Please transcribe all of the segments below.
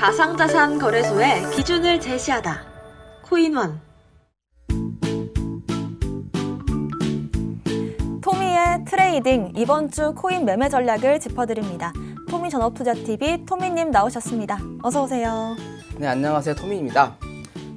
가상자산 거래소의 기준을 제시하다. 코인원. 토미의 트레이딩, 이번 주 코인 매매 전략을 짚어드립니다. 토미 전업투자TV 토미님 나오셨습니다. 어서 오세요. 네, 안녕하세요. 토미입니다.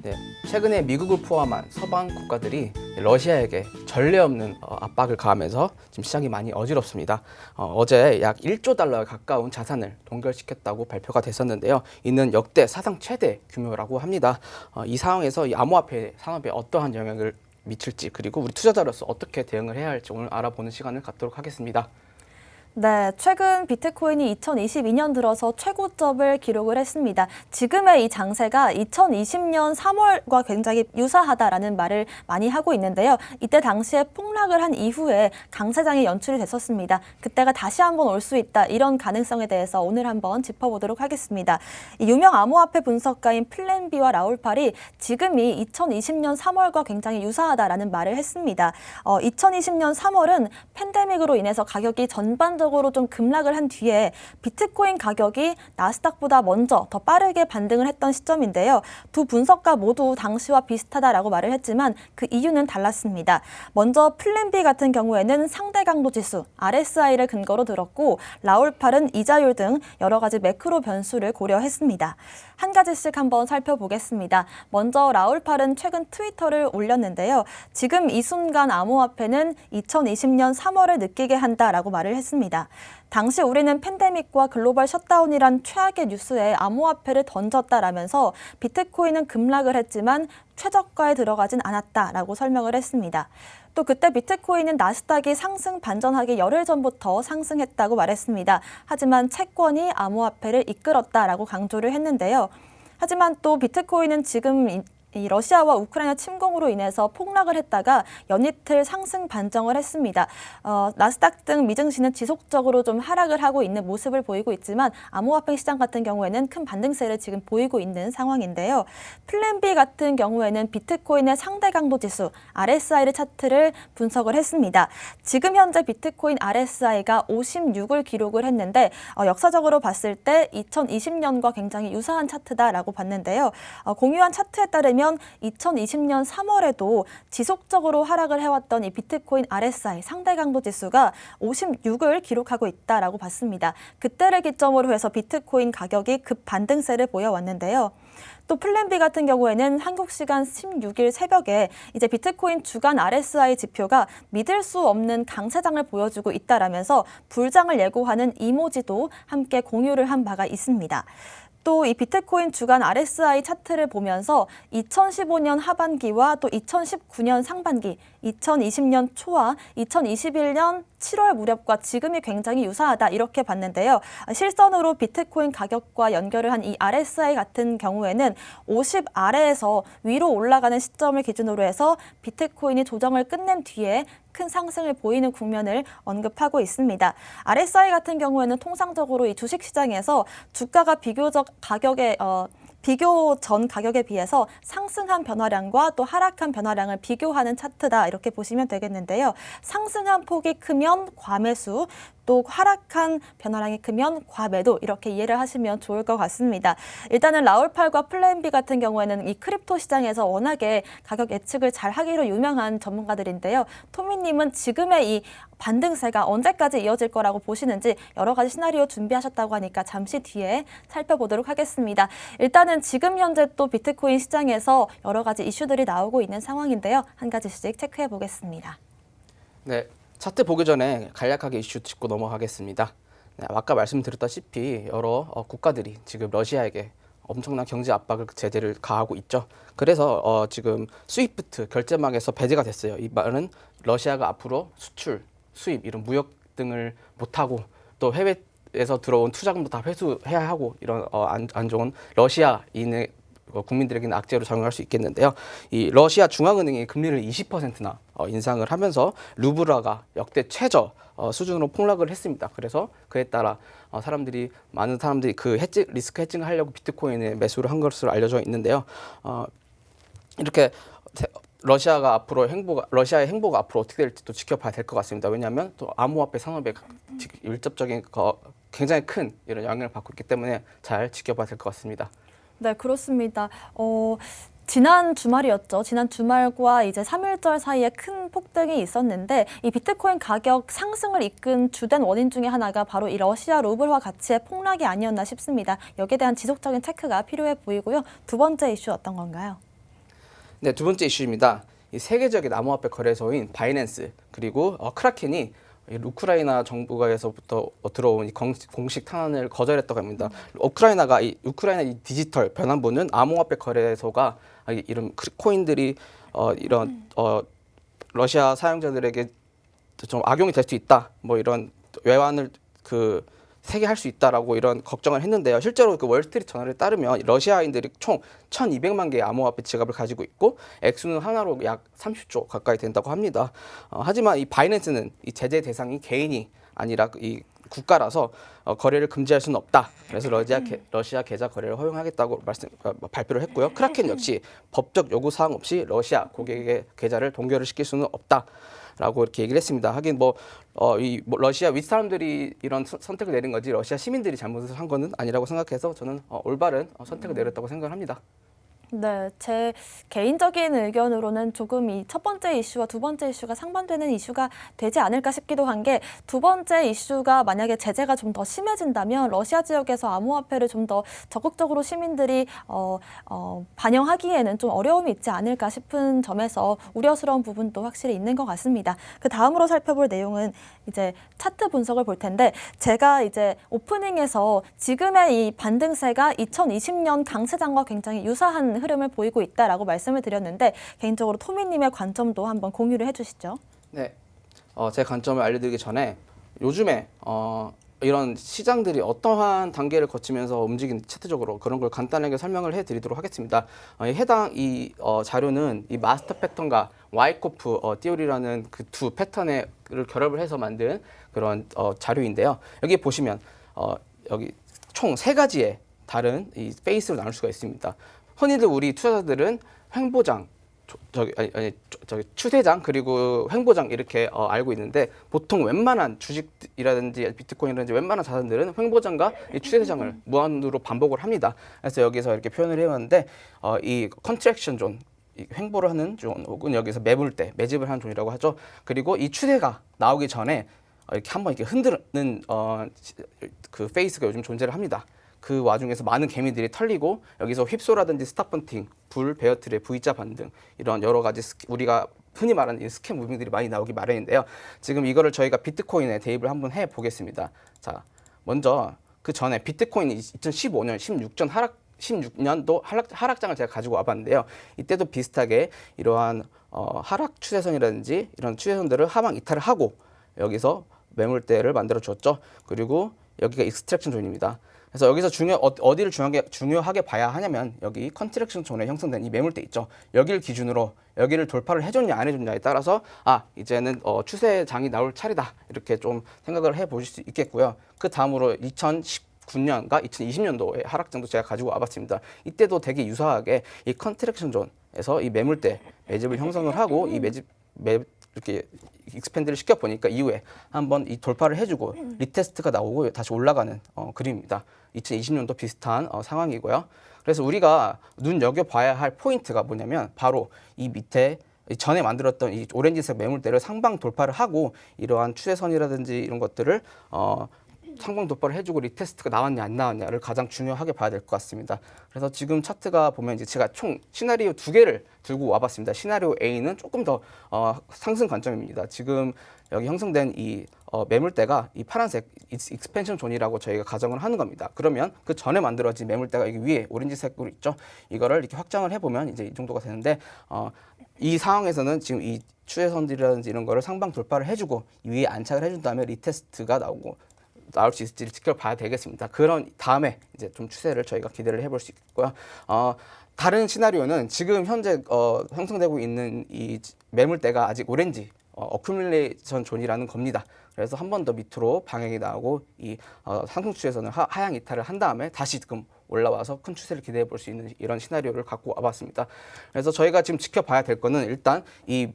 네, 최근에 미국을 포함한 서방 국가들이 러시아에게 전례 없는 압박을 가하면서 지금 시장이 많이 어지럽습니다. 어제 약 1조 달러에 가까운 자산을 동결시켰다고 발표가 됐었는데요. 이는 역대 사상 최대 규모라고 합니다. 이 상황에서 이 암호화폐 산업에 어떠한 영향을 미칠지, 그리고 우리 투자자로서 어떻게 대응을 해야 할지 오늘 알아보는 시간을 갖도록 하겠습니다. 네, 최근 비트코인이 2022년 들어서 최고점을 기록을 했습니다. 지금의 이 장세가 2020년 3월과 굉장히 유사하다라는 말을 많이 하고 있는데요. 이때 당시에 폭락을 한 이후에 강세장이 연출이 됐었습니다. 그때가 다시 한번 올 수 있다, 이런 가능성에 대해서 오늘 한번 짚어보도록 하겠습니다. 이 유명 암호화폐 분석가인 플랜비와 라울팔이 지금이 2020년 3월과 굉장히 유사하다라는 말을 했습니다. 2020년 3월은 팬데믹으로 인해서 가격이 전반적으로 좀 급락을 한 뒤에 비트코인 가격이 나스닥보다 먼저 더 빠르게 반등을 했던 시점인데요. 두 분석가 모두 당시와 비슷하다라고 말을 했지만 그 이유는 달랐습니다. 먼저 플랜비 같은 경우에는 상대 강도 지수 RSI를 근거로 들었고, 라울팔은 이자율 등 여러 가지 매크로 변수를 고려했습니다. 한 가지씩 한번 살펴보겠습니다. 먼저 라울팔은 최근 트위터를 올렸는데요. 지금 이 순간 암호화폐는 2020년 3월을 느끼게 한다라고 말을 했습니다. 당시 우리는 팬데믹과 글로벌 셧다운이란 최악의 뉴스에 암호화폐를 던졌다라면서 비트코인은 급락을 했지만 최저가에 들어가진 않았다라고 설명을 했습니다. 또 그때 비트코인은 나스닥이 상승 반전하기 열흘 전부터 상승했다고 말했습니다. 하지만 채권이 암호화폐를 이끌었다라고 강조를 했는데요. 하지만 또 비트코인은 지금 이 러시아와 우크라이나 침공으로 인해서 폭락을 했다가 연이틀 상승 반정을 했습니다. 나스닥 등 미증시는 지속적으로 좀 하락을 하고 있는 모습을 보이고 있지만 암호화폐 시장 같은 경우에는 큰 반등세를 지금 보이고 있는 상황인데요. 플랜비 같은 경우에는 비트코인의 상대 강도 지수 RSI를 차트를 분석을 했습니다. 지금 현재 비트코인 RSI가 56을 기록을 했는데 역사적으로 봤을 때 2020년과 굉장히 유사한 차트다라고 봤는데요. 공유한 차트에 따르면 2020년 3월에도 지속적으로 하락을 해왔던 이 비트코인 RSI 상대 강도 지수가 56을 기록하고 있다라고 봤습니다. 그때를 기점으로 해서 비트코인 가격이 급 반등세를 보여왔는데요. 또 플랜비 같은 경우에는 한국 시간 16일 새벽에 이제 비트코인 주간 RSI 지표가 믿을 수 없는 강세장을 보여주고 있다라면서 불장을 예고하는 이모지도 함께 공유를 한 바가 있습니다. 또 이 비트코인 주간 RSI 차트를 보면서 2015년 하반기와 또 2019년 상반기, 2020년 초와 2021년 7월 무렵과 지금이 굉장히 유사하다, 이렇게 봤는데요. 실선으로 비트코인 가격과 연결을 한 이 RSI 같은 경우에는 50 아래에서 위로 올라가는 시점을 기준으로 해서 비트코인이 조정을 끝낸 뒤에 큰 상승을 보이는 국면을 언급하고 있습니다. RSI 같은 경우에는 통상적으로 이 주식시장에서 주가가 비교적 비교 전 가격에 비해서 상승한 변화량과 또 하락한 변화량을 비교하는 차트다, 이렇게 보시면 되겠는데요. 상승한 폭이 크면 과매수, 또 하락한 변화량이 크면 과매도, 이렇게 이해를 하시면 좋을 것 같습니다. 일단은 라울팔과 플랜비 같은 경우에는 이 크립토 시장에서 워낙에 가격 예측을 잘 하기로 유명한 전문가들인데요. 토미님은 지금의 이 반등세가 언제까지 이어질 거라고 보시는지 여러 가지 시나리오 준비하셨다고 하니까 잠시 뒤에 살펴보도록 하겠습니다. 일단은 지금 현재 또 비트코인 시장에서 여러 가지 이슈들이 나오고 있는 상황인데요. 한 가지씩 체크해 보겠습니다. 네, 차트 보기 전에 간략하게 이슈 짚고 넘어가겠습니다. 네, 아까 말씀드렸다시피 여러 국가들이 지금 러시아에게 엄청난 경제 압박을 제재를 가하고 있죠. 그래서 지금 스위프트 결제망에서 배제가 됐어요. 이 말은 러시아가 앞으로 수출, 수입, 이런 무역 등을 못하고 또 해외에서 들어온 투자금도 다 회수해야 하고, 이런 안 좋은 러시아인의 국민들에게는 악재로 작용할 수 있겠는데요. 이 러시아 중앙은행이 금리를 20%나 인상을 하면서 루블화가 역대 최저 수준으로 폭락을 했습니다. 그래서 그에 따라 많은 사람들이 그 리스크 해칭을 하려고 비트코인에 매수를 한 것으로 알려져 있는데요. 이렇게 러시아의 행보가 앞으로 어떻게 될지 또 지켜봐야 될 것 같습니다. 왜냐하면 또 암호화폐 산업에 밀접적인 굉장히 큰 이런 영향을 받고 있기 때문에 잘 지켜봐야 될 것 같습니다. 네, 그렇습니다. 지난 주말이었죠. 지난 주말과 이제 3일절 사이에 큰 폭등이 있었는데 이 비트코인 가격 상승을 이끈 주된 원인 중에 하나가 바로 이 러시아 루블화 가치의 폭락이 아니었나 싶습니다. 여기에 대한 지속적인 체크가 필요해 보이고요. 두 번째 이슈 어떤 건가요? 네, 두 번째 이슈입니다. 이 세계적인 암호화폐 거래소인 바이낸스 그리고 크라켄이 이 우크라이나 정부가에서부터 들어온 이 공식 탄원을 거절했다고 합니다. 우크라이나 이 디지털 변환부는 암호화폐 거래소가 이런 코인들이 이런 러시아 사용자들에게 좀 악용이 될 수 있다. 뭐 이런 외환을 세게 할 수 있다라고 이런 걱정을 했는데요. 실제로 그 월스트리트 저널에 따르면 러시아인들이 총 1,200만 개의 암호화폐 지갑을 가지고 있고 액수는 하나로 약 30조 가까이 된다고 합니다. 하지만 이 바이낸스는 이 제재 대상이 개인이 아니라 이 국가라서 거래를 금지할 수는 없다. 그래서 러시아 계좌 거래를 허용하겠다고 발표를 했고요. 크라켄 역시 법적 요구 사항 없이 러시아 고객의 계좌를 동결을 시킬 수는 없다. 라고 이렇게 얘기를 했습니다. 하긴 러시아 윗사람들이 이런 선택을 내린 거지 러시아 시민들이 잘못을 한 거는 아니라고 생각해서 저는 올바른 선택을 내렸다고 생각을 합니다. 네, 제 개인적인 의견으로는 조금 이 첫 번째 이슈와 두 번째 이슈가 상반되는 이슈가 되지 않을까 싶기도 한 게 두 번째 이슈가 만약에 제재가 좀 더 심해진다면 러시아 지역에서 암호화폐를 좀 더 적극적으로 시민들이 반영하기에는 좀 어려움이 있지 않을까 싶은 점에서 우려스러운 부분도 확실히 있는 것 같습니다. 그 다음으로 살펴볼 내용은 이제 차트 분석을 볼 텐데 제가 이제 오프닝에서 지금의 이 반등세가 2020년 강세장과 굉장히 유사한 흐름을 보이고 있다라고 말씀을 드렸는데 개인적으로 토미님의 관점도 한번 공유를 해주시죠. 네, 제 관점을 알려드리기 전에 요즘에 이런 시장들이 어떠한 단계를 거치면서 움직이는 차트적으로 그런 걸 간단하게 설명을 해드리도록 하겠습니다. 해당 자료는 이 마스터 패턴과 와이코프 띠오리라는 그 두 패턴을 결합을 해서 만든 그런 자료인데요. 여기 보시면 여기 총 세 가지의 다른 이 페이스로 나눌 수가 있습니다. 흔히들 우리 투자자들은 횡보장, 추세장 그리고 횡보장 이렇게 알고 있는데 보통 웬만한 주식이라든지 비트코인이라든지 웬만한 자산들은 횡보장과 이 추세장을 무한으로 반복을 합니다. 그래서 여기서 이렇게 표현을 해봤는데 이 컨트랙션 존, 이 횡보를 하는 존 혹은 여기서 매물대, 매집을 하는 존이라고 하죠. 그리고 이 추세가 나오기 전에 이렇게 한번 이렇게 흔드는 그 페이스가 요즘 존재를 합니다. 그 와중에서 많은 개미들이 털리고 여기서 휩소라든지 스탑펀팅, 베어트레, V자 반등 이런 여러 가지 우리가 흔히 말하는 이 스캔 무빙들이 많이 나오기 마련인데요. 지금 이거를 저희가 비트코인에 대입을 한번 해 보겠습니다. 자, 먼저 그 전에 비트코인이 2015년, 16년도 하락장을 제가 가지고 와봤는데요. 이때도 비슷하게 이러한 하락 추세선이라든지 이런 추세선들을 하방 이탈을 하고 여기서 매물대를 만들어 줬죠. 그리고 여기가 익스트랙션 존입니다. 그래서 여기서 어디를 중요하게 봐야 하냐면 여기 컨트랙션 존에 형성된 이 매물대 있죠. 여기를 기준으로 여기를 돌파를 해줬냐 안 해줬냐에 따라서 이제는 추세장이 나올 차례다 이렇게 좀 생각을 해보실 수 있겠고요. 그 다음으로 2019년과 2020년도의 하락장도 제가 가지고 와봤습니다. 이때도 되게 유사하게 이 컨트랙션 존에서 이 매물대 매집을 형성을 하고 이 이렇게 익스펜드를 시켜 보니까 이후에 한번 이 돌파를 해주고 리테스트가 나오고 다시 올라가는 그림입니다. 2020년도 비슷한 상황이고요. 그래서 우리가 눈여겨봐야 할 포인트가 뭐냐면 바로 이 밑에 전에 만들었던 이 오렌지색 매물대를 상방 돌파를 하고 이러한 추세선이라든지 이런 것들을 상방 돌파를 해주고 리테스트가 나왔냐 안 나왔냐를 가장 중요하게 봐야 될 것 같습니다. 그래서 지금 차트가 보면 이제 제가 총 시나리오 2개를 들고 와봤습니다. 시나리오 A는 조금 더 상승 관점입니다. 지금 여기 형성된 이 매물대가 이 파란색 익스펜션 존이라고 저희가 가정을 하는 겁니다. 그러면 그 전에 만들어진 매물대가 여기 위에 오렌지색으로 있죠. 이거를 이렇게 확장을 해보면 이제 이 정도가 되는데 이 상황에서는 지금 이 추세선들이라든지 이런 거를 상방 돌파를 해주고 위에 안착을 해준 다음에 리테스트가 나올 수 있을지를 지켜봐야 되겠습니다. 그런 다음에 이제 좀 추세를 저희가 기대를 해볼 수 있고요. 다른 시나리오는 지금 현재 형성되고 있는 이 매물대가 아직 오렌지 어큐뮬레이션 존이라는 겁니다. 그래서 한 번 더 밑으로 방향이 나오고 이 상승 추세선을 하향 이탈을 한 다음에 다시 지금 올라와서 큰 추세를 기대해 볼 수 있는 이런 시나리오를 갖고 와봤습니다. 그래서 저희가 지금 지켜봐야 될 거는 일단 이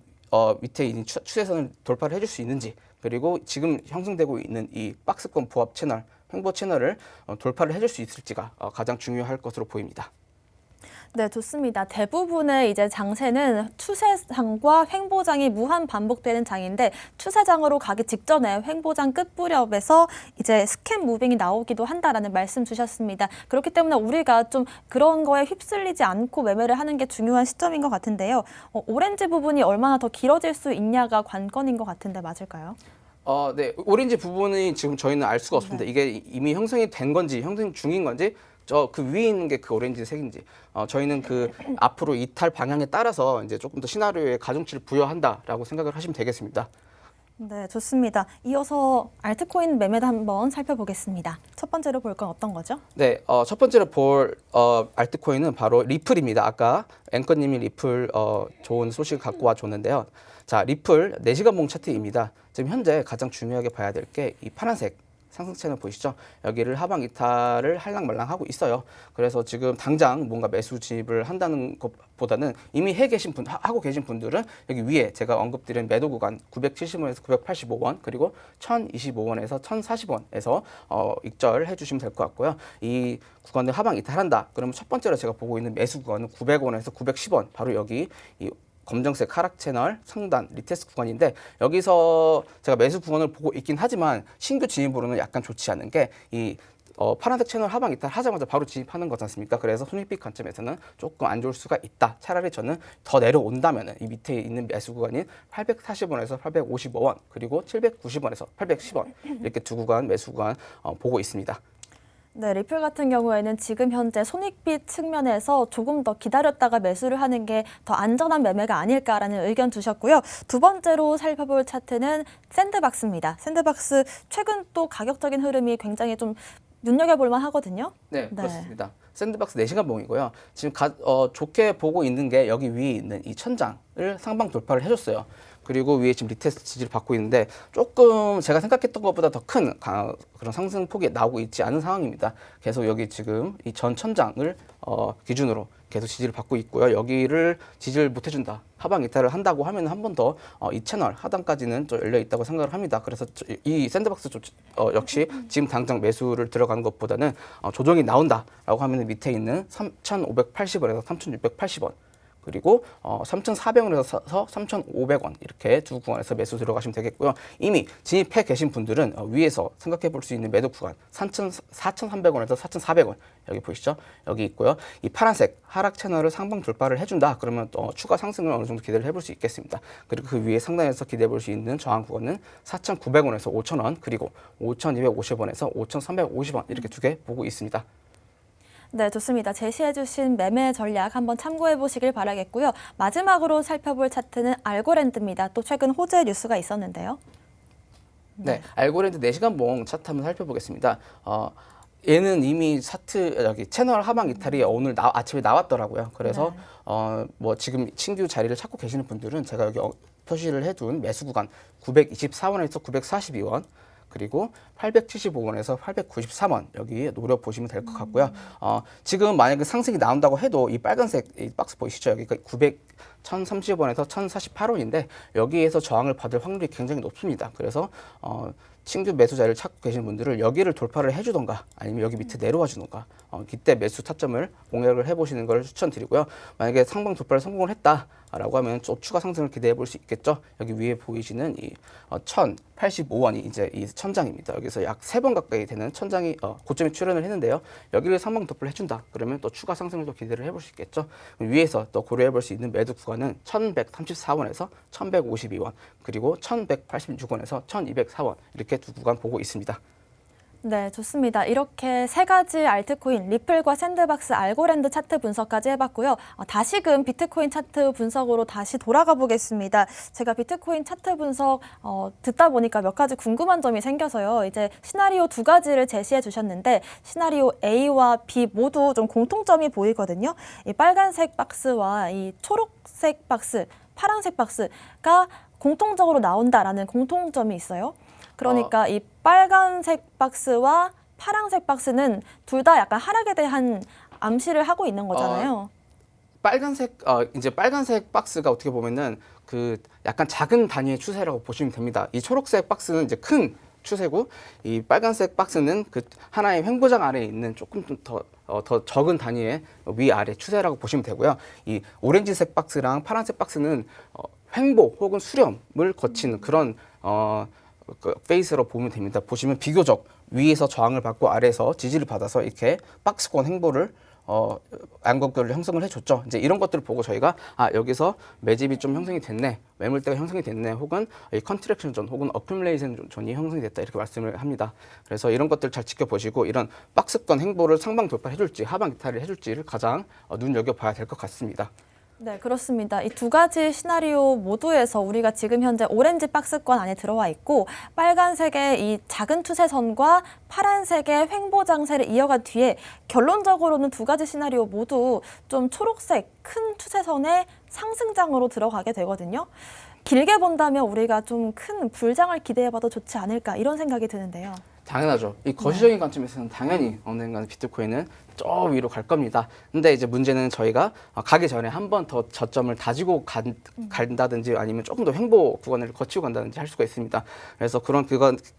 밑에 있는 추세선을 돌파를 해줄 수 있는지 그리고 지금 형성되고 있는 이 박스권 부합 채널 횡보 채널을 돌파를 해줄 수 있을지가 가장 중요할 것으로 보입니다. 네, 좋습니다. 대부분의 이제 장세는 추세장과 횡보장이 무한 반복되는 장인데 추세장으로 가기 직전에 횡보장 끝무렵에서 이제 스캔 무빙이 나오기도 한다라는 말씀 주셨습니다. 그렇기 때문에 우리가 좀 그런 거에 휩쓸리지 않고 매매를 하는 게 중요한 시점인 것 같은데요. 오렌지 부분이 얼마나 더 길어질 수 있냐가 관건인 것 같은데 맞을까요? 네, 오렌지 부분이 지금 저희는 알 수가 없습니다. 이게 이미 형성이 된 건지 형성 중인 건지 그 위에 있는 게 그 오렌지 색인지 저희는 그 앞으로 이탈 방향에 따라서 이제 조금 더 시나리오에 가중치를 부여한다라고 생각을 하시면 되겠습니다. 네, 좋습니다. 이어서 알트코인 매매도 한번 살펴보겠습니다. 첫 번째로 볼 건 어떤 거죠? 네, 첫 번째로 볼 알트코인은 바로 리플입니다. 아까 앵커님이 리플 좋은 소식을 갖고 와줬는데요. 자, 리플 4시간 봉 차트입니다. 지금 현재 가장 중요하게 봐야 될 게 이 파란색 상승 채널 보이시죠? 여기를 하방 이탈을 할랑말랑하고 있어요. 그래서 지금 당장 뭔가 매수 진입을 한다는 것보다는 이미 하고 계신 분들은 여기 위에 제가 언급드린 매도 구간 970원에서 985원 그리고 1025원에서 1040원에서 익절해 주시면 될 것 같고요. 이 구간을 하방 이탈한다. 그러면 첫 번째로 제가 보고 있는 매수 구간은 900원에서 910원 바로 여기 이 검정색 하락 채널 상단 리테스트 구간인데 여기서 제가 매수 구간을 보고 있긴 하지만 신규 진입으로는 약간 좋지 않은 게 이 파란색 채널 하방 이탈 하자마자 바로 진입하는 거지 않습니까? 그래서 손익빛 관점에서는 조금 안 좋을 수가 있다. 차라리 저는 더 내려온다면 이 밑에 있는 매수 구간인 840원에서 855원 그리고 790원에서 810원 이렇게 두 구간 매수 구간 보고 있습니다. 네, 리플 같은 경우에는 지금 현재 손익빛 측면에서 조금 더 기다렸다가 매수를 하는 게 더 안전한 매매가 아닐까라는 의견 주셨고요. 두 번째로 살펴볼 차트는 샌드박스입니다. 샌드박스 최근 또 가격적인 흐름이 굉장히 좀 눈여겨볼 만하거든요. 네, 그렇습니다. 샌드박스 4시간 봉이고요. 지금 좋게 보고 있는 게 여기 위에 있는 이 천장을 상방 돌파를 해줬어요. 그리고 위에 지금 리테스트 지지를 받고 있는데 조금 제가 생각했던 것보다 더 큰 그런 상승폭이 나오고 있지 않은 상황입니다. 계속 여기 지금 이 전 천장을 기준으로 계속 지지를 받고 있고요. 여기를 지지를 못 해준다. 하방 이탈을 한다고 하면 한 번 더 이 채널 하단까지는 좀 열려 있다고 생각을 합니다. 그래서 이 샌드박스 역시 지금 당장 매수를 들어가는 것보다는 조정이 나온다라고 하면 밑에 있는 3,580원에서 3,680원 그리고 3,400원에서 3,500원 이렇게 두 구간에서 매수 들어가시면 되겠고요. 이미 진입해 계신 분들은 위에서 생각해 볼 수 있는 매도 구간 4,300원에서 4,400원 여기 보이시죠? 여기 있고요. 이 파란색 하락 채널을 상방 돌파를 해준다. 그러면 또 추가 상승을 어느 정도 기대를 해볼 수 있겠습니다. 그리고 그 위에 상단에서 기대해 볼 수 있는 저항 구간은 4,900원에서 5,000원 그리고 5,250원에서 5,350원 이렇게 두 개 보고 있습니다. 네, 좋습니다. 제시해주신 매매 전략 한번 참고해보시길 바라겠고요. 마지막으로 살펴볼 차트는 알고랜드입니다. 또 최근 호재 뉴스가 있었는데요. 네, 알고랜드 4시간 봉 차트 한번 살펴보겠습니다. 얘는 이미 여기 채널 하방 이탈이 오늘 아침에 나왔더라고요. 그래서 뭐 지금 신규 자리를 찾고 계시는 분들은 제가 여기 표시를 해둔 매수 구간 924원에서 942원 그리고 875원에서 893원 여기 노려보시면 될 것 같고요. 지금 만약에 상승이 나온다고 해도 이 빨간색 이 박스 보이시죠? 여기가 1,030원에서 1,048원인데 여기에서 저항을 받을 확률이 굉장히 높습니다. 그래서 신규 매수자를 찾고 계신 분들은 여기를 돌파를 해주던가 아니면 여기 밑에 내려와 주던가 이때 매수 타점을 공략을 해보시는 걸 추천드리고요. 만약에 상방 돌파를 성공을 했다라고 하면 또 추가 상승을 기대해 볼 수 있겠죠. 여기 위에 보이시는 이 1,085원이 이제 이 천장입니다. 여기서 약 3번 가까이 되는 천장이 고점에 출현을 했는데요. 여기를 상방 돌파를 해준다. 그러면 또 추가 상승을 또 기대를 해볼 수 있겠죠. 위에서 또 고려해 볼 수 있는 매도 구간은 1,134원에서 1,152원 그리고 1,186원에서 1,204원 이렇게 두 구간 보고 있습니다. 네, 좋습니다. 이렇게 세 가지 알트코인, 리플과 샌드박스, 알고랜드 차트 분석까지 해봤고요. 다시금 비트코인 차트 분석으로 다시 돌아가 보겠습니다. 제가 비트코인 차트 분석 듣다 보니까 몇 가지 궁금한 점이 생겨서요. 이제 시나리오 2가지를 제시해 주셨는데 시나리오 A와 B 모두 좀 공통점이 보이거든요. 이 빨간색 박스와 이 초록색 박스, 파란색 박스가 공통적으로 나온다라는 공통점이 있어요. 그러니까 이 빨간색 박스와 파란색 박스는 둘 다 약간 하락에 대한 암시를 하고 있는 거잖아요. 이제 빨간색 박스가 어떻게 보면은 그 약간 작은 단위의 추세라고 보시면 됩니다. 이 초록색 박스는 이제 큰 추세고 이 빨간색 박스는 그 하나의 횡보장 아래에 있는 조금 더 적은 단위의 위아래 추세라고 보시면 되고요. 이 오렌지색 박스랑 파란색 박스는 횡보 혹은 수렴을 거치는 그런 그 페이스로 보면 됩니다. 보시면 비교적 위에서 저항을 받고 아래에서 지지를 받아서 이렇게 박스권 횡보를 안국결을 형성을 해줬죠. 이제 이런 것들을 보고 저희가 여기서 매집이 좀 형성이 됐네, 매물대가 형성이 됐네, 혹은 이 컨트랙션 존 혹은 어큐뮬레이션 존이 형성이 됐다 이렇게 말씀을 합니다. 그래서 이런 것들 잘 지켜보시고 이런 박스권 횡보를 상방 돌파해줄지 하방 이탈을 해줄지를 가장 눈여겨봐야 될 것 같습니다. 네, 그렇습니다. 이 두 가지 시나리오 모두에서 우리가 지금 현재 오렌지 박스권 안에 들어와 있고 빨간색의 이 작은 추세선과 파란색의 횡보 장세를 이어간 뒤에 결론적으로는 두 가지 시나리오 모두 좀 초록색 큰 추세선의 상승장으로 들어가게 되거든요. 길게 본다면 우리가 좀 큰 불장을 기대해봐도 좋지 않을까 이런 생각이 드는데요. 당연하죠. 이 거시적인 관점에서는 당연히 어느 순간 비트코인은 저 위로 갈 겁니다. 근데 이제 문제는 저희가 가기 전에 한 번 더 저점을 다지고 간다든지 아니면 조금 더 횡보 구간을 거치고 간다든지 할 수가 있습니다. 그래서 그런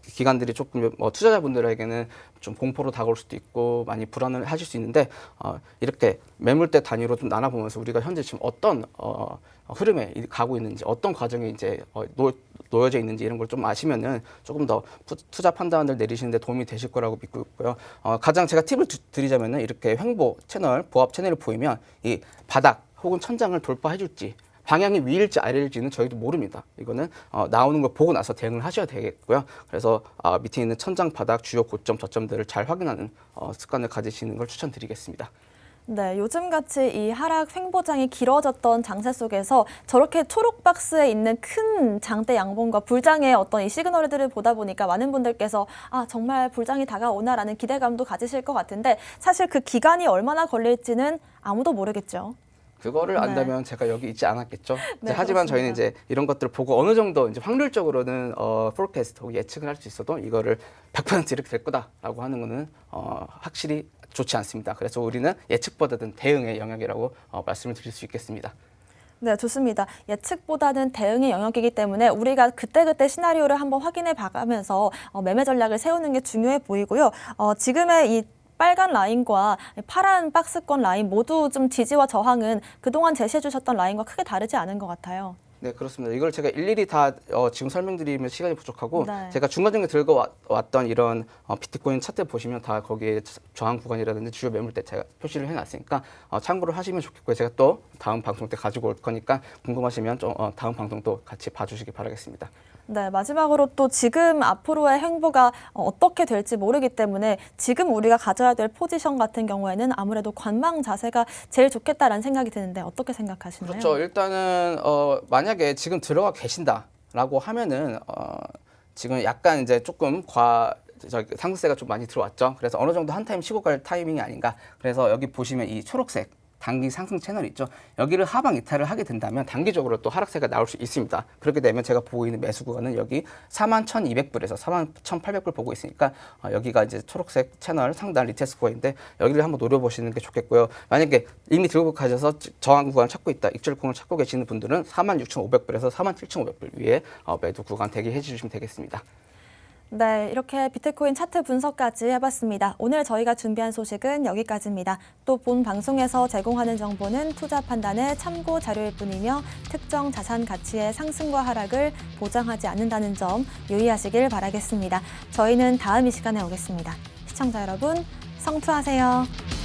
기간들이 조금 투자자분들에게는 좀 공포로 다가올 수도 있고 많이 불안을 하실 수 있는데 이렇게 매물대 단위로 좀 나눠보면서 우리가 현재 지금 어떤 흐름에 가고 있는지 어떤 과정에 이제 놓여져 있는지 이런 걸 좀 아시면은 조금 더 투자 판단을 내리시는데 도움이 되실 거라고 믿고 있고요. 가장 제가 팁을 드리자면은 이렇게 횡보 채널, 보합 채널이 보이면 이 바닥 혹은 천장을 돌파해줄지 방향이 위일지 아래일지는 저희도 모릅니다. 이거는 나오는 걸 보고 나서 대응을 하셔야 되겠고요. 그래서 밑에 있는 천장, 바닥, 주요 고점, 저점들을 잘 확인하는 습관을 가지시는 걸 추천드리겠습니다. 네, 요즘같이 이 하락 횡보장이 길어졌던 장세 속에서 저렇게 초록 박스에 있는 큰 장대 양봉과 불장의 어떤 이 시그널들을 보다 보니까 많은 분들께서 정말 불장이 다가오나라는 기대감도 가지실 것 같은데 사실 그 기간이 얼마나 걸릴지는 아무도 모르겠죠. 그거를 안다면 제가 여기 있지 않았겠죠. 네, 하지만 그렇습니다. 저희는 이제 이런 것들을 보고 어느 정도 이제 확률적으로는 포캐스트 혹은 예측을 할 수 있어도 이거를 100% 이렇게 될 거다라고 하는 거는 확실히 좋지 않습니다. 그래서 우리는 예측보다는 대응의 영역이라고 말씀을 드릴 수 있겠습니다. 네, 좋습니다. 예측보다는 대응의 영역이기 때문에 우리가 그때그때 시나리오를 한번 확인해 봐가면서 매매 전략을 세우는 게 중요해 보이고요. 지금의 이 빨간 라인과 파란 박스권 라인 모두 좀 지지와 저항은 그동안 제시해 주셨던 라인과 크게 다르지 않은 것 같아요. 네, 그렇습니다. 이걸 제가 일일이 다 지금 설명드리면 시간이 부족하고 네. 제가 중간중간 들고 왔던 이런 비트코인 차트 보시면 다 거기에 저항 구간이라든지 주요 매물대 제가 표시를 해놨으니까 참고를 하시면 좋겠고요. 제가 또 다음 방송 때 가지고 올 거니까 궁금하시면 좀 다음 방송도 같이 봐주시기 바라겠습니다. 네, 마지막으로 또 지금 앞으로의 횡보가 어떻게 될지 모르기 때문에 지금 우리가 가져야 될 포지션 같은 경우에는 아무래도 관망 자세가 제일 좋겠다라는 생각이 드는데 어떻게 생각하시나요? 그렇죠. 일단은 만약에 지금 들어가 계신다라고 하면은 지금 약간 이제 조금 상승세가 좀 많이 들어왔죠. 그래서 어느 정도 한 타임 쉬고 갈 타이밍이 아닌가. 그래서 여기 보시면 이 초록색 단기 상승 채널 있죠. 여기를 하방 이탈을 하게 된다면 단기적으로 또 하락세가 나올 수 있습니다. 그렇게 되면 제가 보고 있는 매수 구간은 여기 41,200불에서 41,800불 보고 있으니까 여기가 이제 초록색 채널 상단 리테스트 구간인데 여기를 한번 노려보시는 게 좋겠고요. 만약에 이미 들고 가셔서 저항 구간을 찾고 있다, 익절권을 찾고 계시는 분들은 46,500불에서 47,500불 위에 매도 구간 대기해 주시면 되겠습니다. 네, 이렇게 비트코인 차트 분석까지 해봤습니다. 오늘 저희가 준비한 소식은 여기까지입니다. 또 본 방송에서 제공하는 정보는 투자 판단의 참고 자료일 뿐이며 특정 자산 가치의 상승과 하락을 보장하지 않는다는 점 유의하시길 바라겠습니다. 저희는 다음 이 시간에 오겠습니다. 시청자 여러분, 성투하세요.